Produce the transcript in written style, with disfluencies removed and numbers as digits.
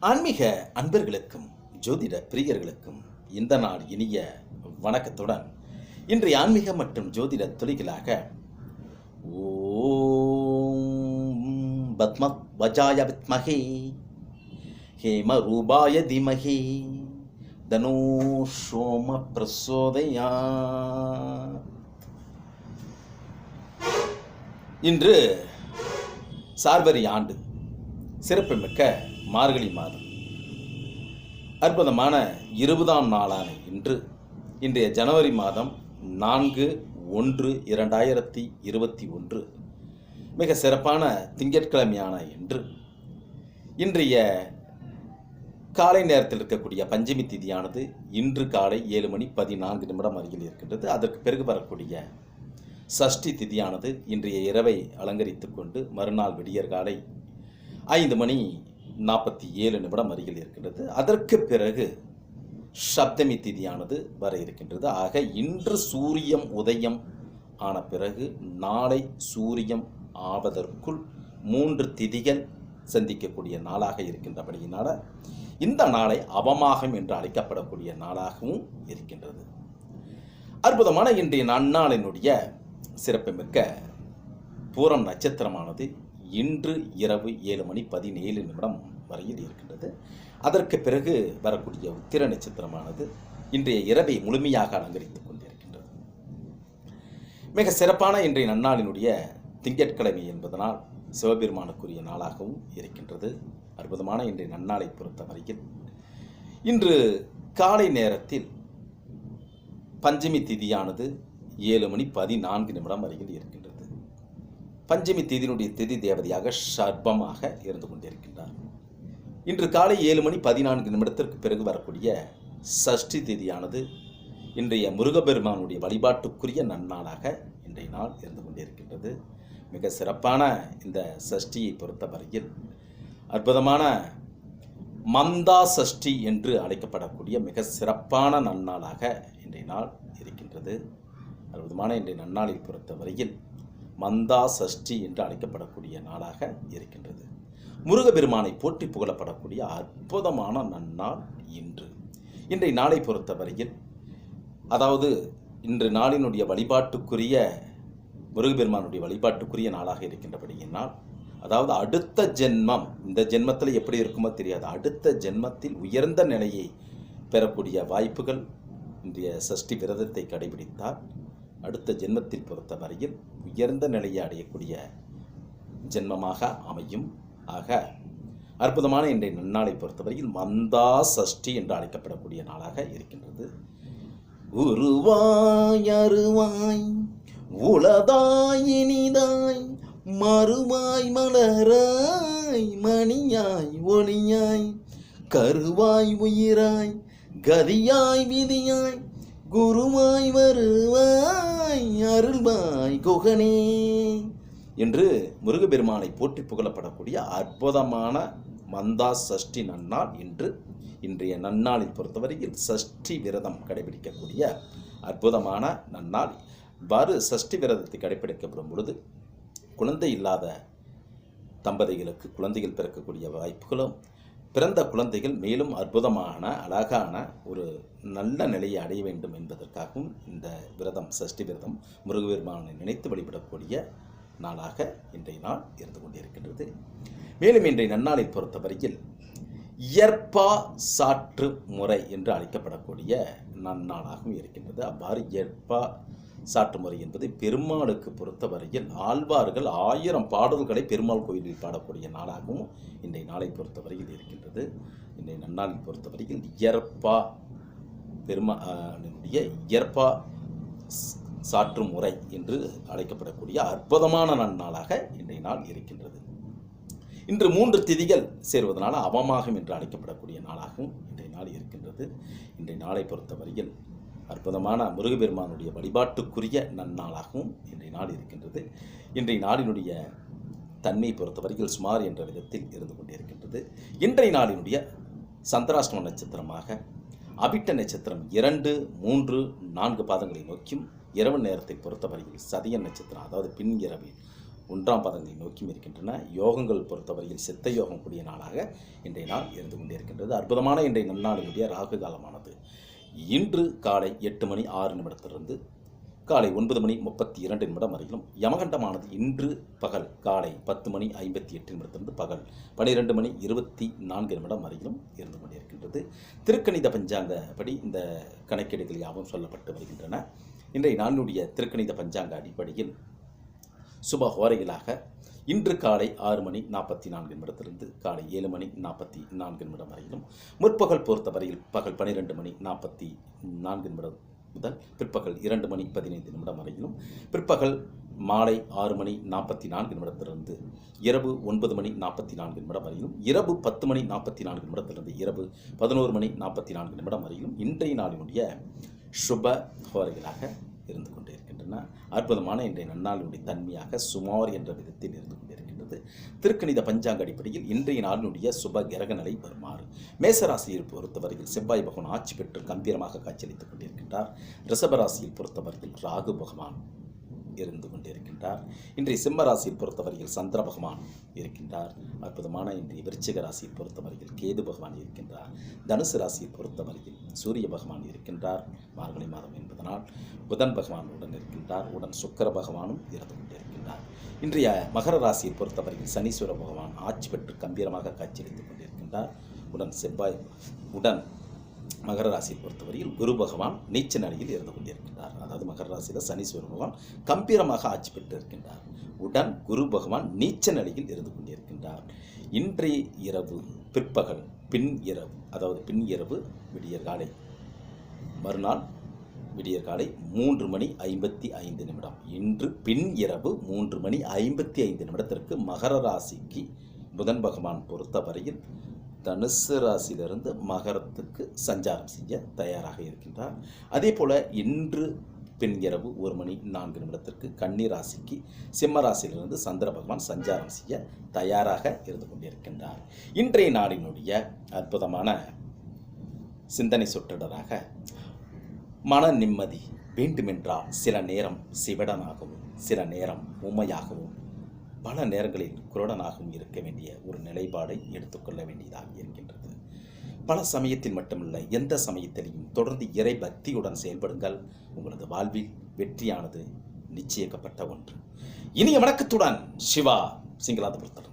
ஆன்மீக அன்பர்களுக்கும் ஜோதிட பிரியர்களுக்கும் இந்த நாள் இனிய வணக்கத்துடன் இன்றைய ஆன்மீக மற்றும் ஜோதிட துளிகளாக ஓம் பத்ம வஜாய வித்மஹே ஹேம ரூபாய திமஹே தனோ சோம பிரசோதயா. இன்று சார்வரி ஆண்டு சிறப்புமிக்க மார்கழி மாதம் அற்புதமான 20ஆம் நாளான இன்றைய ஜனவரி மாதம் 4/1/2021 மிக சிறப்பான திங்கட்கிழமையான இன்றைய காலை நேரத்தில் இருக்கக்கூடிய பஞ்சமி திதியானது இன்று காலை 7:14 அருகில் இருக்கின்றது. அதற்கு பிறகு வரக்கூடிய சஷ்டி திதியானது இன்றைய இரவை அலங்கரித்து கொண்டு மறுநாள் விடியற்காலை 5:47 அருகில் இருக்கின்றது. அதற்கு பிறகு சப்தமி திதியானது வர இருக்கின்றது. ஆக இன்று சூரியம் உதயம் ஆன பிறகு நாளை சூரியம் ஆவதற்குள் 3 திதிகள் சந்திக்கக்கூடிய நாளாக இருக்கின்றபடியினால் இந்த நாளை அவமாகம் என்று அழைக்கப்படக்கூடிய நாளாகவும் இருக்கின்றது. அற்புதமான இன்றைய நன்னாளினுடைய சிறப்புமிக்க பூரம் நட்சத்திரமானது இன்று இரவு 7:17 வரையில் இருக்கின்றது. அதற்கு பிறகு வரக்கூடிய உத்திர நட்சத்திரமானது இன்றைய இரவை முழுமையாக அலங்கரித்துக் கொண்டிருக்கின்றது. மிக சிறப்பான இன்றைய நன்னாளினுடைய திங்கட்கிழமை என்பதனால் சிவபெருமானுக்குரிய நாளாகவும் இருக்கின்றது. அற்புதமான இன்றைய நன்னாளை பொறுத்தவரையில் இன்று காலை நேரத்தில் பஞ்சமி திதியானது 7:14 அருகில் இருக்கின்றது. பஞ்சமி திதியினுடைய திதி தேவதையாக சர்ப்பமாக இருந்து கொண்டிருக்கின்றார். இன்று காலை 7:14 பிறகு வரக்கூடிய சஷ்டி திதியானது இன்றைய முருகப்பெருமானுடைய வழிபாட்டுக்குரிய நன்னாளாக இன்றைய நாள் இருந்து கொண்டிருக்கின்றது. மிக சிறப்பான இந்த சஷ்டியை பொறுத்தவரையில் அற்புதமான மந்தா சஷ்டி என்று அழைக்கப்படக்கூடிய மிக சிறப்பான நன்னாளாக இன்றைய நாள் இருக்கின்றது. அற்புதமான இன்றைய நன்னாளை பொறுத்தவரையில் மந்தா சஷ்டி என்று அழைக்கப்படக்கூடிய நாளாக இருக்கின்றது. முருகப்பெருமானை போற்றி புகழப்படக்கூடிய அற்புதமான நன்னாள் இன்றைய நாளை பொறுத்தவரையில், அதாவது இன்று நாளினுடைய வழிபாட்டுக்குரிய முருகப்பெருமானுடைய வழிபாட்டுக்குரிய நாளாக இருக்கின்றபடியினால், அதாவது அடுத்த ஜென்மம் இந்த ஜென்மத்தில் எப்படி இருக்குமோ தெரியாது, அடுத்த ஜென்மத்தில் உயர்ந்த நிலையை பெறக்கூடிய வாய்ப்புகள் இன்றைய சஷ்டி விரதத்தை கடைபிடித்தால் அடுத்த ஜென்மத்தில் பொறுத்தவரையில் உயர்ந்த நிலையை அடையக்கூடிய ஜென்மமாக அமையும். ஆக அற்புதமான இன்றைய நன்னாளை பொறுத்தவரையில் மந்தா சஷ்டி என்று அழைக்கப்படக்கூடிய நாளாக இருக்கின்றது. உருவாய் அருவாய் உளதாய் இனிதாய் மறுவாய் மலராய் மணியாய் ஒளியாய் கருவாய் உயிராய் கதியாய் விதியாய் குருவாய் வருவாய் அருள்வாய் குகனே என்று முருகப்பெருமானை போற்றி புகழப்படக்கூடிய அற்புதமான மந்தா சஷ்டி நன்னாள் இன்றைய நன்னாளில் பொறுத்தவரையில் சஷ்டி விரதம் கடைபிடிக்கக்கூடிய அற்புதமான நன்னாள். இவ்வாறு சஷ்டி விரதத்தை கடைபிடிக்கப்படும் பொழுது குழந்தை இல்லாத தம்பதிகளுக்கு குழந்தைகள் பிறக்கக்கூடிய வாய்ப்புகளும், பிறந்த குழந்தைகள் மேலும் அற்புதமான அழகான ஒரு நல்ல நிலையை அடைய வேண்டும் என்பதற்காகவும் இந்த விரதம் சஷ்டி விரதம் முருகப்பெருமானை நினைத்து வழிபடக்கூடிய நாளாக இன்றைய நாள் இருந்து கொண்டிருக்கின்றது. மேலும் இன்றைய நன்னாளை பொறுத்தவரையில் இயற்பா சாற்று முறை என்று அழைக்கப்படக்கூடிய நன்னாளாகவும் இருக்கின்றது. அவ்வாறு இயற்பா சாற்று முறை என்பது பெருமாளுக்கு பொறுத்தவரையில் ஆழ்வார்கள் 1000 பாடல்களை பெருமாள் கோயிலில் பாடக்கூடிய நாளாகவும் இன்றைய நாளை பொறுத்தவரையில் இருக்கின்றது. இன்றைய நன்னாளை பொறுத்தவரையில் இயற்பா பெருமாளுடைய இயற்பா சாற்று முறை என்று அழைக்கப்படக்கூடிய அற்புதமான நன்னாளாக இன்றைய நாள் இருக்கின்றது. இன்று 3 திதிகள் சேர்வதனால அவமாகம் என்று அழைக்கப்படக்கூடிய நாளாகவும் இன்றைய நாள் இருக்கின்றது. இன்றைய நாளை பொறுத்தவரையில் அற்புதமான முருகப்பெருமானுடைய வழிபாட்டுக்குரிய நன்னாளாகவும் இன்றைய நாள் இருக்கின்றது. இன்றைய நாளினுடைய தன்மை பொறுத்தவரையில் சுமார் என்ற விதத்தில் இருந்து கொண்டிருக்கின்றது. இன்றைய நாளினுடைய சந்திராஷ்டம நட்சத்திரமாக அபிட்ட நட்சத்திரம் 2, 3, 4 பாதங்களை நோக்கியும், இரவு நேரத்தை பொறுத்தவரையில் சதய நட்சத்திரம், அதாவது பின் இரவில் 1ஆம் பாதங்களை நோக்கியும் இருக்கின்றன. யோகங்கள் பொறுத்தவரையில் சித்த யோகம் கூடிய நாளாக இன்றைய நாள் இருந்து கொண்டே இருக்கின்றது. அற்புதமான இன்றைய நன்னாளினுடைய ராகு காலமானது இன்று காலை 8 மணி 6 நிமிடத்திலிருந்து காலை 9 மணி 32 நிமிடம் வரையிலும், யமகண்டமானது இன்று பகல் காலை 10 மணி 58 நிமிடத்திலிருந்து பகல் 12 மணி 24 நிமிடம் வரையிலும் இருந்து கொண்டிருக்கின்றது. திருக்கணித பஞ்சாங்கப்படி இந்த கணக்கீடுகள் யாவும் சொல்லப்பட்டு வருகின்றன. இன்றைய நாளினுடைய திருக்கணித பஞ்சாங்க அடிப்படையில் சுப ஹோரைகளாக இன்று காலை 6 மணி 44 நிமிடத்திலிருந்து காலை 7 மணி 44 நிமிடம் வரையிலும், முற்பகல் பொறுத்தவரையில் பகல் 12 மணி 44 நிமிடம் முதல் பிற்பகல் 2 மணி 15 நிமிடம் வரையிலும், பிற்பகல் மாலை 6 மணி 44 நிமிடத்திலிருந்து இரவு 9 மணி 44 நிமிடம் வரையிலும், இரவு 10 மணி 44 நிமிடத்திலிருந்து இரவு 11 மணி 44 நிமிடம் வரையிலும் இன்றைய நாளினுடைய சுப ஹோரைகளாக இருந்து கொண்டிருக்கின்றன. அற்புதமான இன்றைய நன்னாளினுடைய தன்மையாக சுமார் என்ற விதத்தில் இருந்து கொண்டிருக்கின்றது. திருக்கணித பஞ்சாங்க அடிப்படையில் இன்றைய நாளினுடைய சுப கிரக நிலை வருமாறு. மேசராசியில் பொறுத்தவரையில் செவ்வாய் பகவான் ஆட்சி பெற்று கம்பீரமாக காட்சியளித்துக் கொண்டிருக்கின்றார். ரிஷபராசியில் பொறுத்தவரையில் ராகு பகவான் இருந்து கொண்டிருக்கின்றார். இன்றைய சிம்ம ராசியில் பொறுத்தவரையில் சந்திர பகவான் இருக்கின்றார். அற்புதமான இன்றைய விருச்சிக ராசியில் பொறுத்தவரையில் கேது பகவான் இருக்கின்றார். தனுசு ராசியில் பொறுத்தவரையில் சூரிய பகவான் இருக்கின்றார். மார்கழி மாதம் என்பதனால் புதன் பகவான் உடன் இருக்கின்றார். உடன் சுக்கிர பகவானும் இருந்து கொண்டிருக்கின்றார். இன்றைய மகர ராசியில் பொறுத்தவரையில் சனீஸ்வர பகவான் ஆட்சி பெற்று கம்பீரமாக காட்சியளித்துக் கொண்டிருக்கின்றார். உடன் மகர ராசியை பொறுத்தவரையில் குரு பகவான் நீச்ச நிலையில் இருந்து கொண்டிருக்கின்றார். அதாவது மகர ராசியில் சனீஸ்வர பகவான் கம்பீரமாக ஆட்சி பெற்று இருக்கின்றார். உடன் குரு பகவான் நீச்ச நிலையில் இருந்து கொண்டிருக்கின்றார். இன்றைய இரவு பிற்பகல் பின் இரவு விடியற் காலை மறுநாள் விடியற் காலை 3 மணி 55 நிமிடம். இன்று பின் இரவு 3 மணி 55 நிமிடத்திற்கு மகர ராசிக்கு புதன் பகவான் பொறுத்தவரையில் தனுசு ராசியிலிருந்து மகரத்துக்கு சஞ்சாரம் செய்ய தயாராக இருக்கின்றார். அதே போல இன்று பின் இரவு 1 மணி 4 நிமிடத்திற்கு கன்னி ராசிக்கு சிம்ம ராசியிலிருந்து சந்திர பகவான் சஞ்சாரம் செய்ய தயாராக இருந்து கொண்டிருக்கின்றார். இன்றைய நாளினுடைய அற்புதமான சிந்தனை சொற்றொடராக, மன நிம்மதி வேண்டுமென்றால் சில நேரம் சிவடனாகவும் சில நேரம் உண்மையாகவும் பல நேரங்களில் குருடனாகவும் இருக்க வேண்டிய ஒரு நிலைப்பாடை எடுத்துக்கொள்ள வேண்டியதாக இருக்கின்றது. பல சமயத்தில் மட்டுமல்ல, எந்த சமயத்திலையும் தொடர்ந்து இறை பக்தியுடன் செயல்படுங்கள். உங்களது வாழ்வில் வெற்றியானது நிச்சயிக்கப்பட்ட ஒன்று. இனிய வணக்கத்துடன் சிவா சிங்களாதபுரத்தர்.